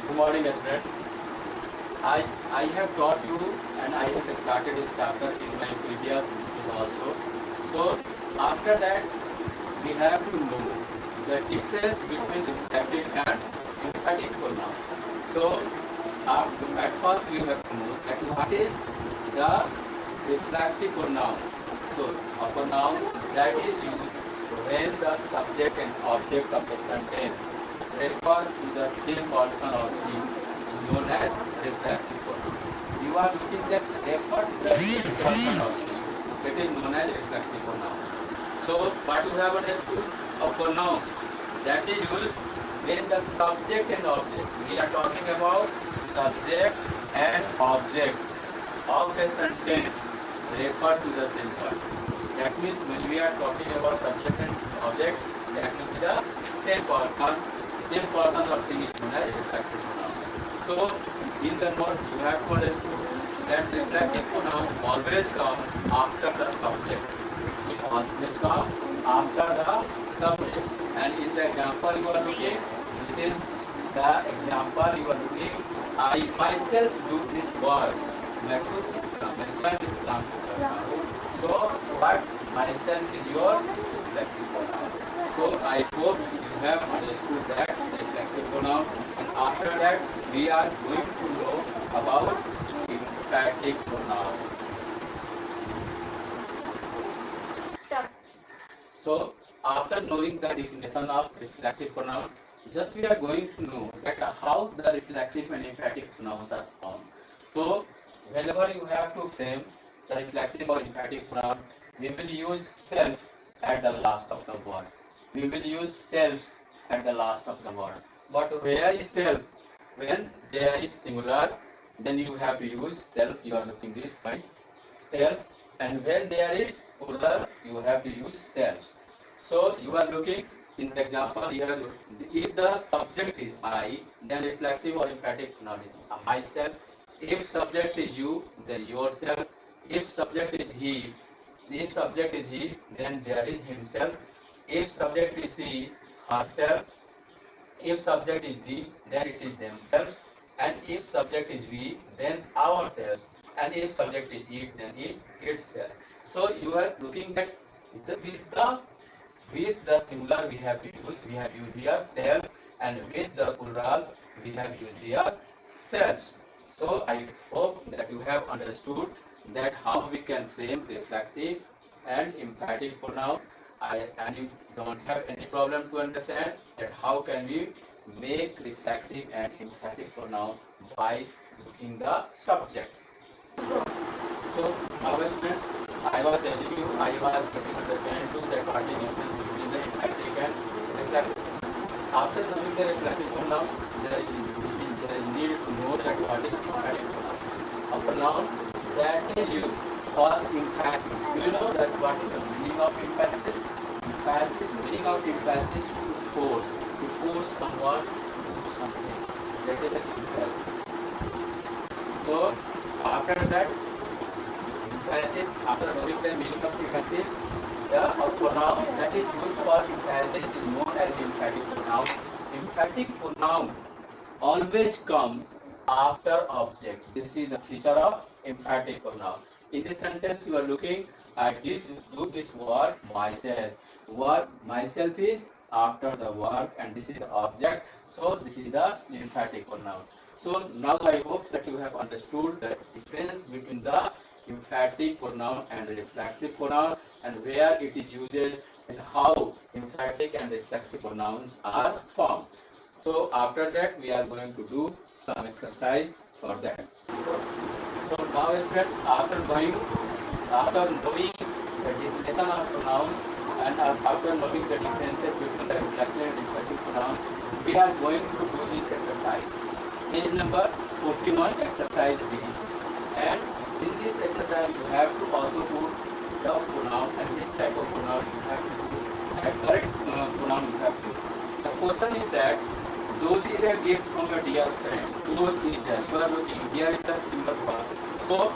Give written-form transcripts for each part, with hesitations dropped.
Good morning, students. I I have taught you and I have started this chapter in my previous videos also. So after that we have to know the difference between reflexive and emphatic pronoun. So at first you have to know that what is the reflexive pronoun. So a pronoun that is used when the subject and object of a sentence refer to the same person or thing is known as reflexive pronoun. You are looking just refer to the same person or thing, that is known as reflexive pronoun. So what you have understood, a pronoun that is used when the subject and object, we are talking about subject and object of a sentence refer to the same person. That means when we are talking about subject and object, that will be the same person or thing is known as reflexive pronoun. So in the note you have to understand that reflexive pronoun always come after the subject. It always comes after the subject. And in the example you are looking, this is the example you are looking. I myself do this work. मैं खुद इस काम मैं स्वयं इस काम को करता हूँ. So what myself is your reflexive pronoun. So I hope you have understood that reflexive pronoun. And after that we are going to know about emphatic pronoun. So after knowing the definition of reflexive pronoun, just we are going to know that how the reflexive and emphatic pronouns are formed. So whenever you have to frame the reflexive or emphatic pronoun, we will use self at the last of the word. We will use selves at the last of the word. But where is self? When there is singular, then you have to use self. You are looking this point self, and when there is plural you have to use selves. So you are looking in the example here, if the subject is I, then reflexive or emphatic pronoun is myself. If subject is you, then yourself. If subject is he, if subject is he, then there is himself. If subject is she, herself. If subject is the, then it is themselves. And if subject is we, then ourselves. And if subject is it, then it itself. So you are looking that with the singular we have used here self, and with the plural we have used here selves. So I hope that you have understood that how we can frame reflexive and emphatic pronoun. And you don't have any problem to understand that how can we make reflexive and emphatic pronoun by looking the subject. So now students, I was telling you, I was getting understand you that what is difference between the emphatic and reflexive. After knowing the reflexive pronoun, there is need to know that what is emphatic pronoun. A pronoun that is used for emphasis. Do you know that what is the meaning of emphasis? Emphasis, meaning of emphasis to force someone to do something. That is the emphasis. So after that, emphasis, after knowing the meaning of emphasis, the pronoun that is used for emphasis is known as emphatic pronoun. Emphatic pronoun always comes after object. This is the feature of emphatic pronoun. In this sentence you are looking, I did do this work myself. Work myself is after the work, and this is the object. So this is the emphatic pronoun. So now I hope that you have understood the difference between the emphatic pronoun and reflexive pronoun, and where it is used and how emphatic and reflexive pronouns are formed. So after that we are going to do some exercise for that. So now students, after knowing the definition of pronouns, and after knowing the differences between the reflexive and reflexive pronouns, we are going to do this exercise. Page number 41, exercise B. And in this exercise you have to also put the pronoun, and this type of pronoun you have to put, and correct pronoun you have to. The question is that those is a gift from a dear friend. Those is a, you are looking, here is the single verb. So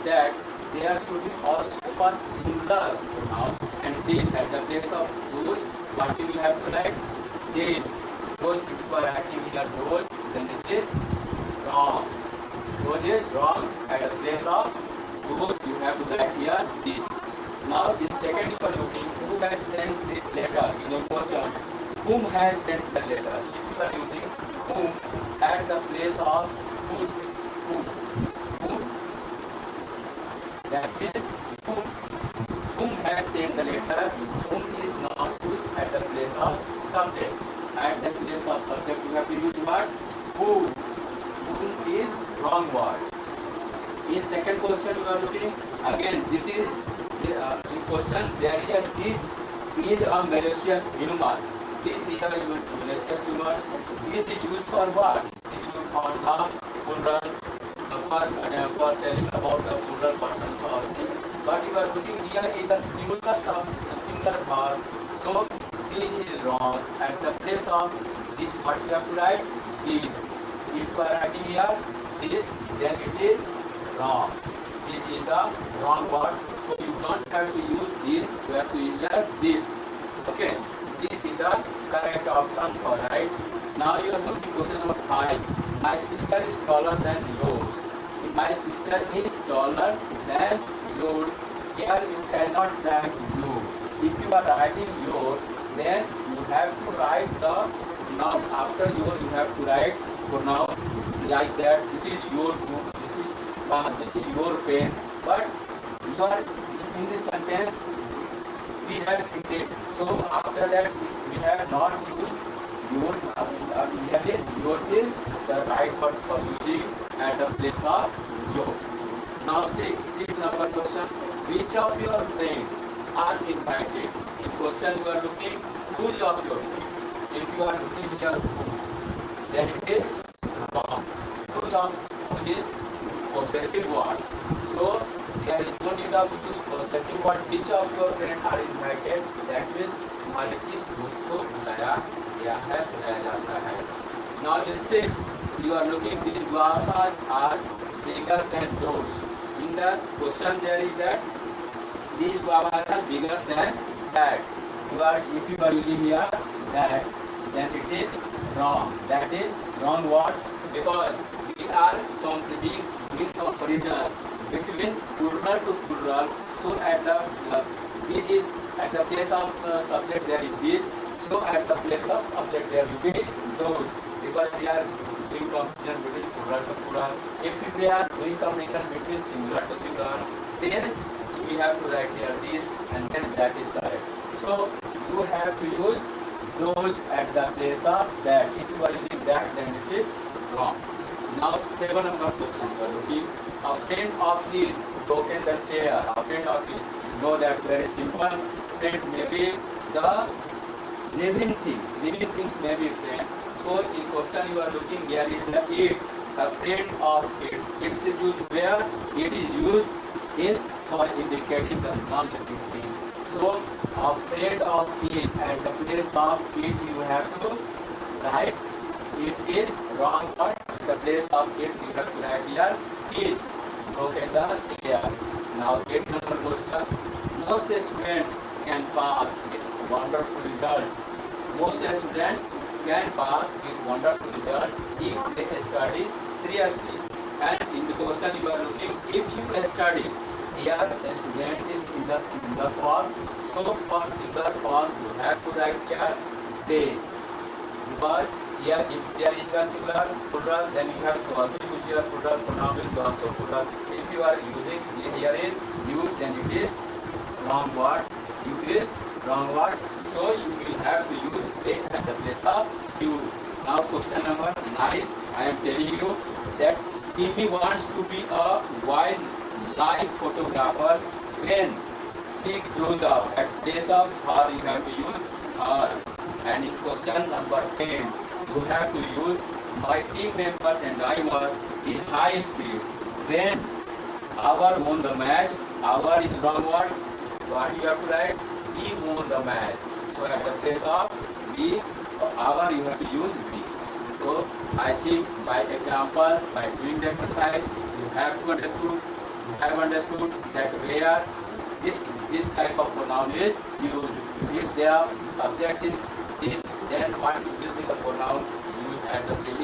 that there should be also a singular pronoun, and this at the place of those, what you will have to write? These. Those, if you are writing here those, then it is wrong. Those is wrong. At the place of those you have to write here this. Now in second you are looking who has sent this letter in a question. Whom has sent the letter? If you are using whom at the place of whom, whom, that is whom. Whom has sent the letter? Whom is not used at the place of subject. At the place of subject you have to use what? Who. Whom is wrong word. In second question you are looking again. This is in question there is this is a malicious humor. This is a malicious humor. This is used for what? This is used for the plural for telling about the plural person or thing. But you are looking here in the singular singular verb. So this is wrong. At the place of this what you have to write? This. If you are writing here this, then it is wrong. This is the wrong word. So you don't have to use this. You have to use this. Okay. This is the correct option for right. Now you are looking question number 5. My sister is taller than yours. My sister is taller than yours. Here you cannot write you. If you are writing your, then you have to write the noun. After your, you have to write pronoun like that. This is your book. This is your pen. But you are in this sentence we have printed. So after that we have not used yours. Here is yours is the right word for using at the place of your. Now see fifth number question. Which of your friends are invited? In question you are looking who's of your friend. If you are looking here who, then it is wrong. Who's of who is possessive word. So there is no need of use possessive word. Which of your friends are invited? That means तुम्हारे किस दोस्त को बुलाया गया है, बुलाया जाता है. Now in 6 you are looking these guavas are bigger than those. In the question there is that these guavas are bigger than that. You are if you are using here that, then it is wrong. That is wrong word because we are doing comparison between plural to plural. So at the this is at the place of subject there is this. So at the place of object there will be those because we are doing comparison between plural to plural. If we are doing comparison between singular to singular, then we have to write here this and then that is correct. So you have to use those at the place of that. If you are using that, then it is wrong. Now 7 number question you are looking. A friend of his broken the chair. A friend of his. You know that very simple. Friend may be the living things. Living things may be friend. So in question you are looking here is the its. A friend of its. Its is used where? It is used in for indicating the non-living thing. So a friend of it at the place of it you have to write it is wrong word. At the place of it you have to write here is broken the chair. Now 8 number question. Most students can pass with wonderful result. Most students can pass with wonderful result if they study seriously. And in the question you are looking if you study. Here a student is in the singular form. So for singular form you have to write here they. Because here if there is the singular plural then you have to also use your plural pronoun will be also plural. If you are using here is you then it is wrong word. You is wrong word. So you will have to use they at the place of you. Now question number 9. I am telling you that Simi wants to be a wildlife photographer when she grows up. At place of her you have to use her. And in question number 10 you have to use my team members and I were in high spirits when our won the match. Our is wrong word. What you have to write? We won the match. So at the place of we, our you have to use we. So I think by examples, by doing the exercise, you have to understood. You have understood that where this type of pronoun is used. If their subject is this, then what will be the pronoun used at the place